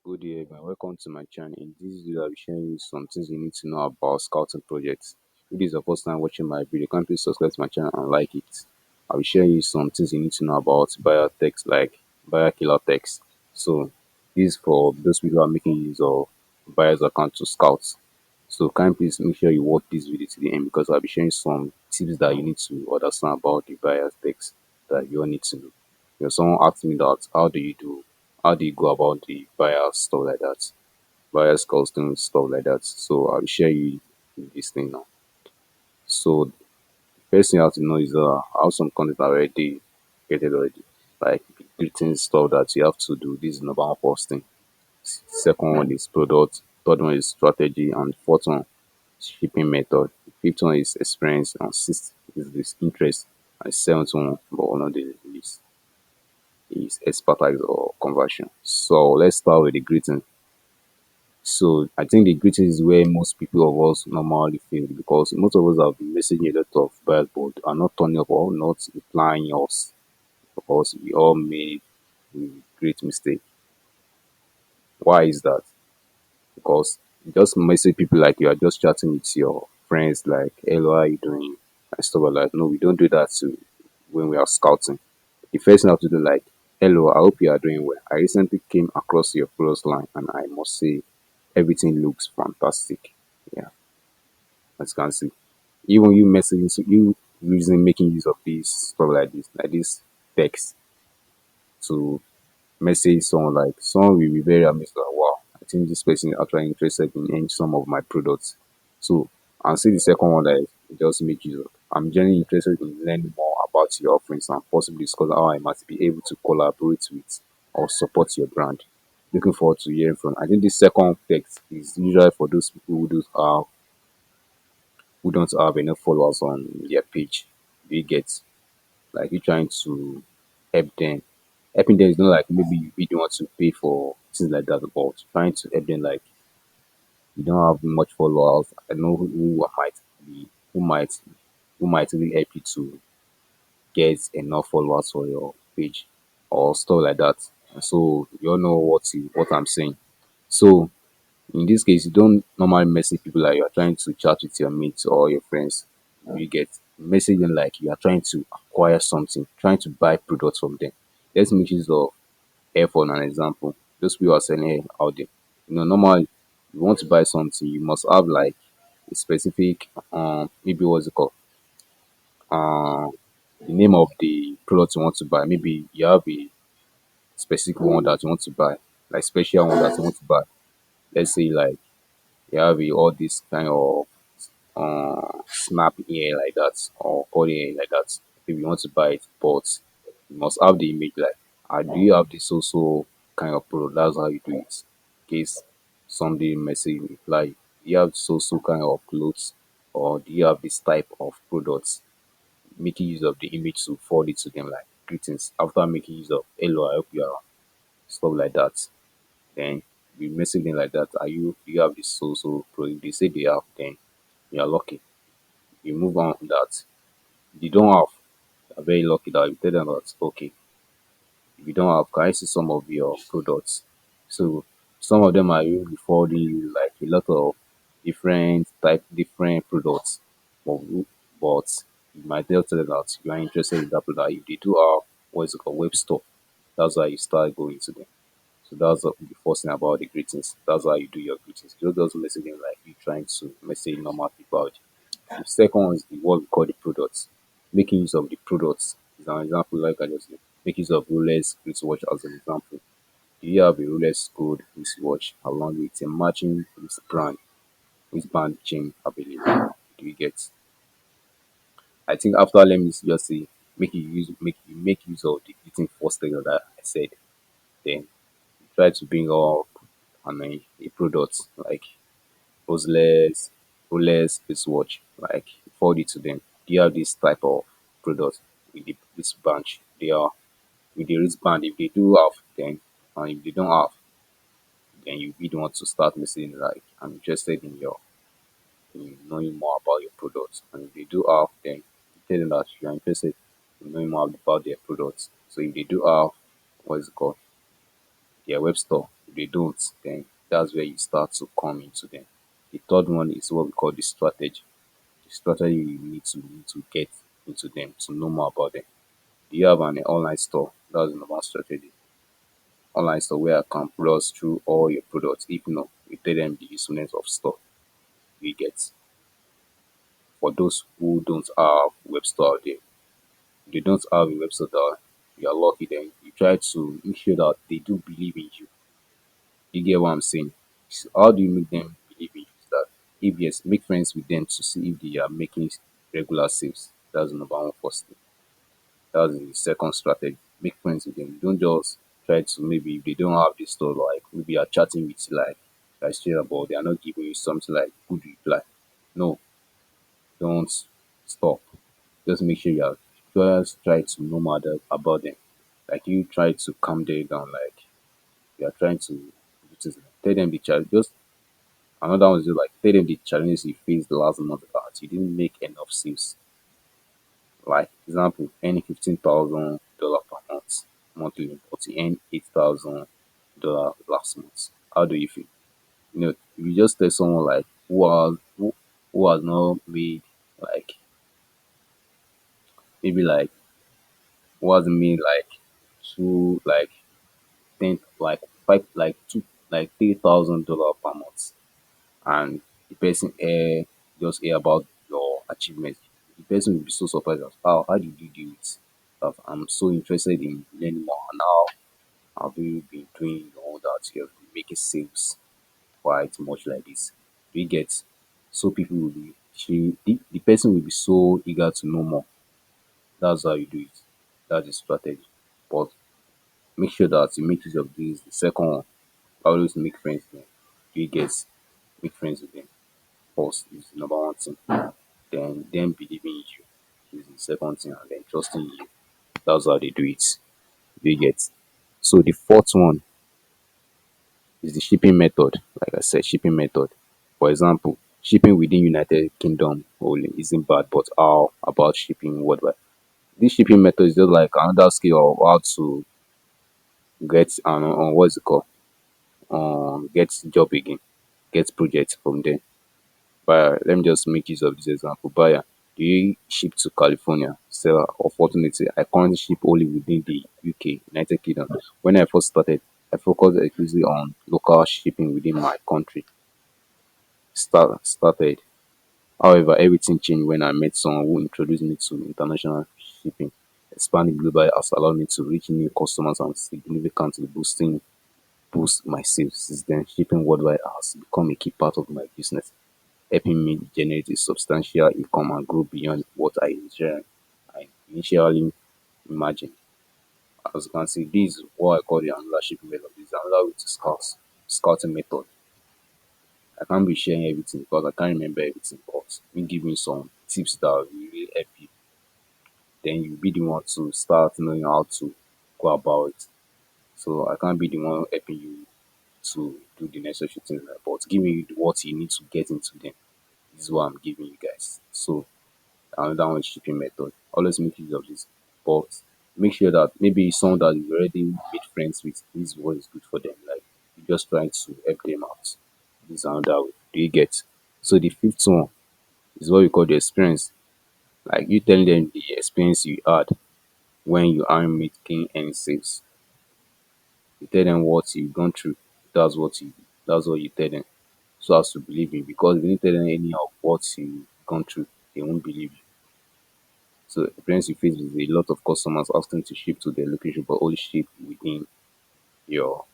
Good day, everyone. Welcome to my channel. In this video, I'll be sharing you some things you need to know about scouting projects. If this is your first time watching my video, can please subscribe to my channel and like it. I'll be sharing you some things you need to know about buyer text, like buyer killer text. So, this is for those people who are making use of buyer's account to scout. So, can you please make sure you watch this video to the end because I'll be sharing some tips that you need to understand about the buyer's text that you all need to know. Someone asked me that how do you go about the buyers stuff like that, buyers costing stuff like that. So I'll share you this thing now. So first thing you have to know is how some content are already created already, like greeting stuff that you have to do. This is number one posting. Second one is product. Third one is strategy, and fourth one shipping method. Fifth one is experience, and sixth is this interest, and seventh one, but one of the least, is expertise or conversion. So let's start with the greeting. So I think the greeting is where most people of us normally fail because most of us have been messaging a lot of bad but are not turning up or not replying us because we all made a great mistake. Why is that? Because you just message people like you are just chatting with your friends like, hello, how are you doing? And stuff like that. No, we don't do that when we are scouting. The first thing I have to do like, hello, I hope you are doing well. I recently came across your close line and I must say everything looks fantastic. Yeah, as you can see. Even you messaging, so you using making use of this stuff like this text to message someone, like someone will be very amazed like, wow, I think this person is actually interested in some of my products. So and see the second one that just make use of. I'm genuinely interested in learning more about your offerings and possibly discuss how I might be able to collaborate with or support your brand. Looking forward to hearing from. I think this second text is usually for those people who don't have enough followers on their page. You get, like you trying to help them. Helping them is not like maybe you don't want to pay for things like that, but trying to help them like you don't have much followers. I know who might be who might who might really help you to get enough followers for your page or stuff like that. So you all know what I'm saying. So in this case, you don't normally message people like you are trying to chat with your mates or your friends. You get messaging like you are trying to acquire something, trying to buy products from them. Let's make use of air for an example. Those people are selling air out there. Normally you want to buy something, you must have like a specific maybe what's it called? Um the name of the product you want to buy. Maybe you have a specific one that you want to buy, like special one that you want to buy. Let's say like you have all this kind of snap ear like that or curly ear like that. If you want to buy it, but you must have the image like, do you have this also kind of product? That's how you do it. In case somebody message reply, do you have this also kind of clothes or do you have this type of products? Making use of the image to forward it to them like greetings. After making use of hello, I hope you are stuff like that. Then you message them like that. Do you have this so product? They say they have, then you are lucky. You move on with that. If you don't have, you're very lucky that you tell them that okay, if you don't have, can I see some of your products? So some of them are really forwarding you like a lot of different products. But, but you might tell them that you are interested in that product. If they do have what's it called web store, that's why you start going to them. So that's the first thing about the greetings. That's how you do your greetings. You don't just messaging like you trying to message normal people out. The second one is what we call the products. Making use of the products is an example, like I just said. Make use of Rolex wristwatch as an example. Do you have a Rolex gold wristwatch along with a matching wristband chain available? Do you get? I think after let me just say make use of the greeting first thing that I said. Then try to bring up a product like Rolex, Rolex wristwatch, like forward it to them. Do you have this type of product with the wristband? They are with the wristband. If they do have, then and if they don't have, then you don't want to start messaging like I'm interested in knowing more about your products. And if they do have, then you tell them that you are interested in knowing more about their products. So if they do have what is it called? Their web store, If they don't, then that's where you start to come into them. The third one is what we call the strategy. The strategy you need to get into them to know more about them. Do you have an online store? That's the number one strategy. Online store where I can browse through all your products. If not, you tell them the usefulness of store you get. For those who don't have web store out there, if they don't have a web store that you are lucky, then you try to make sure that they do believe in you. You get what I'm saying? So how do you make them believe in you? Is that if yes, make friends with them to see if they are making regular sales. That's the number one first thing. That's the second strategy. Make friends with them. Don't just try to, maybe if they don't have this store, like maybe you're chatting with like straight about they are not giving you something like good reply. No, don't stop. Just make sure you are just try to know more about them. Like you try to calm them down, like you are trying to tell them the challenge. Just another one is just like tell them the challenges you faced the last month that you didn't make enough sales. Like example, earning $15,000 per month monthly, but you earn $8,000 last month. How do you feel? If you just tell someone like who has not made like maybe like who has made like two like ten like five like two like $3,000 per month, and the person just hear about your achievement, the person will be so surprised as how did you do it? That I'm so interested in learning more, and how have you been doing all that? You have been making sales quite much like this. Do you get? So people will be the person will be so eager to know more. That's how you do it. That's the strategy. But make sure that you make use of this. The second one, always make friends with them. Do you get? Make friends with them. First is the number one thing. Then them believing in you is the second thing, and then trusting you. That's how they do it. Do you get? So the fourth one is the shipping method. Like I said, shipping method. For example, shipping within United Kingdom only isn't bad, but how about shipping worldwide? This shipping method is just like another skill of how to get what's it called? Get job again, get project from there. Buyer, let me just make use of this example. Buyer, do you ship to California? Seller, unfortunately, I currently ship only within the UK, United Kingdom. When I first started, I focused exclusively on local shipping within my country. Started. However, everything changed when I met someone who introduced me to international shipping. Expanding globally has allowed me to reach new customers and significantly boost my sales. Since then, shipping worldwide has become a key part of my business, helping me generate a substantial income and grow beyond what I initially imagined. As you can see, this is what I call the angular shipping method. This is another way to scouting method. I can't be sharing everything because I can't remember everything, but me giving some tips that will really help you. Then you'll be the one to start knowing how to go about it. So I can't be the one helping you to do the necessary things, but giving you what you need to get into them. This is what I'm giving you guys. So another one is shipping method. Always make use of this. But make sure that maybe someone that you already made friends with, this is what is good for them. Like you just trying to help them out. This is another way. Do you get? So the fifth one is what we call the experience. Like you telling them the experience you had when you aren't making any sales. You tell them what you've gone through. That's what you that's what you tell them. So as to believe you. Because if you didn't tell them any of what you've gone through, they won't believe you. So experience you face is a lot of customers asking to ship to their location but only ship within your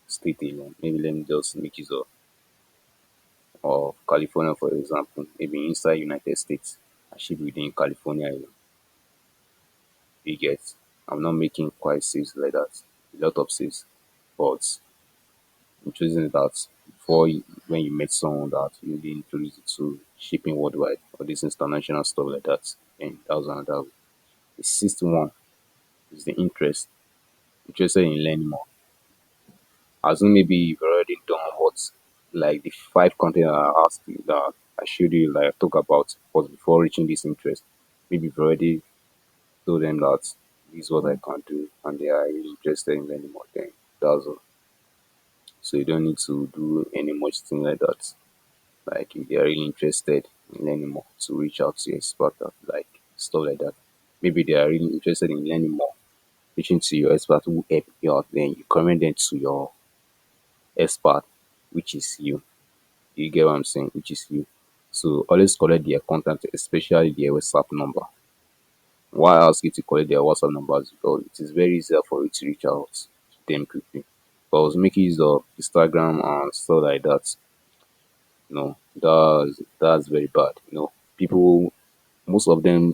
state alone. Maybe let me just make use of California for example. Maybe inside United States, I ship within California alone. You get I'm not making quite sales like that. A lot of sales. But I'm choosing that when you met someone that you really introduce it to shipping worldwide or this international stuff like that, and that was another way. The sixth one is the interest. Interested in learning more. Assume maybe you've already done what like the five content I asked you that I showed you like talk about was before reaching this interest. Maybe you've already told them that this is what I can do and they are really interested in learning more then that's all. So you don't need to do any much thing like that. Like if they are really interested in learning more, to reach out to your expert, like stuff like that. Maybe they are really interested in learning more, reaching to your expert who help you out, then you comment them to your expert, which is you. You get what I'm saying? Which is you. So always collect their contact, especially their WhatsApp number. Why I ask you to collect their WhatsApp numbers? Because it is very easy for you to reach out to them quickly. Because making use of Instagram and stuff like that, that's very bad. People, most of them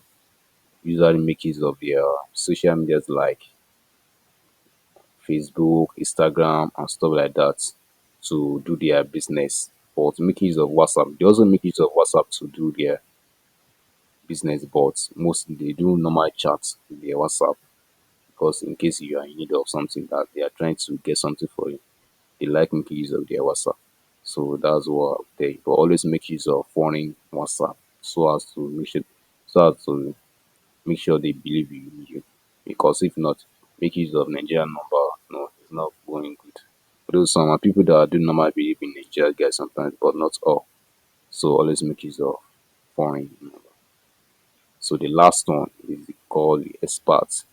usually make use of their social medias like Facebook, Instagram, and stuff like that to do their business. Or to make use of WhatsApp. They also make use of WhatsApp to do their business, but mostly they do normal chats with their WhatsApp, because in case you are in need of something that they are trying to get something for you, they like making use of their WhatsApp. So that's what they but always make use of foreign WhatsApp, so as to make sure they believe you. Because if not, make use of Nigerian number, no, it's not going good. Although some are people that do normal believe in Nigeria guys sometimes, but not all. So always make use of foreign number. So the last one is called the expert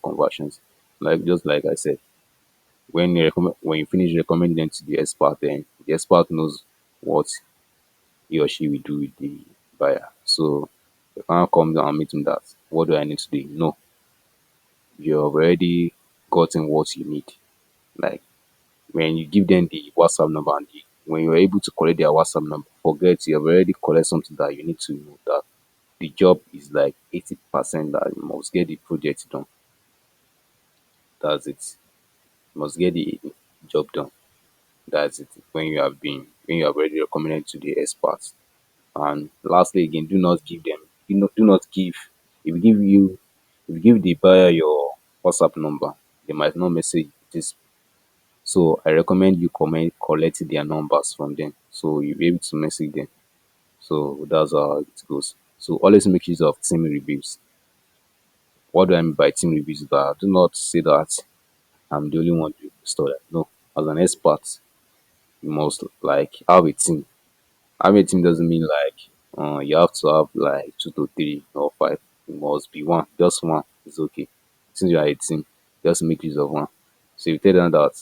conversions. Like just like I said, when you finish recommending them to the expert, then the expert knows what he or she will do with the buyer. So you can't come down and meet him that what do I need to do? No, you have already gotten what you need. Like when you give them the WhatsApp number and when you're able to collect their WhatsApp number, forget you have already collect something that you need to know that the job is like 80% that you must get the project done. That's it. You must get the job done. That's it. When you have already recommended to the experts. And lastly again, do not give them do not give if you give you if you give the buyer your WhatsApp number, they might not message this. So I recommend you collect their numbers from them so you'll be able to message them. So that's how it goes. So always make use of team reviews. What do I mean by team reviews? That do not say that I'm the only one doing the story. No, as an expert, you must like have a team. Having a team doesn't mean like you have to have like two to three or five. It must be one. Just one is okay. Since you are a team, just make use of one. So you tell them that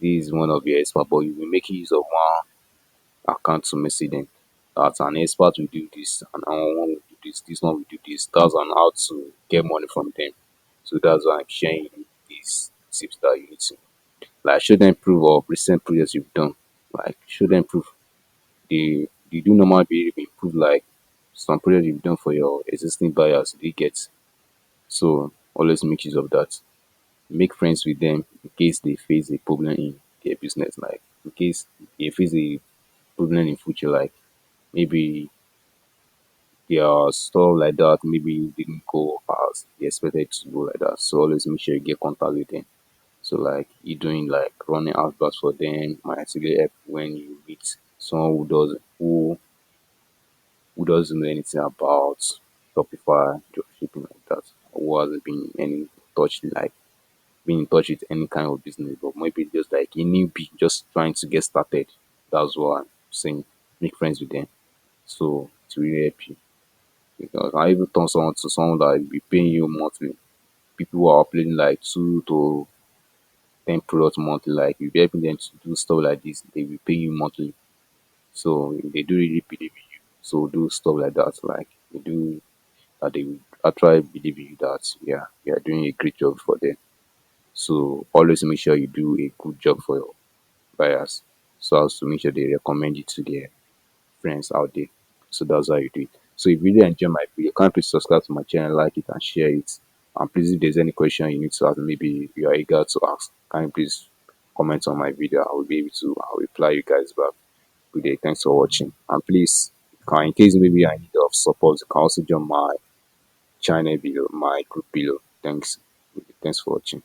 this is one of your expert, but you will make use of one account to message them. That an expert will do this, and another one will do this one will do this. That's on how to get money from them. So that's why I'm sharing these tips that you need to like show them proof of recent projects you've done. Like show them proof. They do normal be improve like some projects you've done for your existing buyers they get. So always make use of that. Make friends with them in case they face a problem in their business. Like in case they face a problem in future, like maybe their stuff like that maybe didn't go as they expected to go like that. So always make sure you get contact with them. So like you doing like running outbursts for them might actually help when you meet someone who doesn't know anything about Shopify, dropshipping like that, who hasn't been any touch like been in touch with any kind of business, but maybe just like a newbie just trying to get started. That's what I'm saying. Make friends with them. So to really help you. Because I even turn someone to someone that will be paying you monthly. People who are uploading like 2 to 10 products monthly, like you'll be helping them to do stuff like this, they will pay you monthly. So they do really believe in you. So do stuff like that. Like they do that they will actually believe in you that yeah, you are doing a great job for them. So always make sure you do a good job for your buyers. So as to make sure they recommend you to their friends out there. So that's how you do it. So if you really enjoy my video, can you please subscribe to my channel, like it and share it. And please if there's any question you need to ask, maybe you are eager to ask, can you please comment on my video? I will be able to I'll reply you guys back. Good day. Thanks for watching. And please, in case maybe I need of support, you can also join my channel below, my group below. Thanks. Thanks for watching.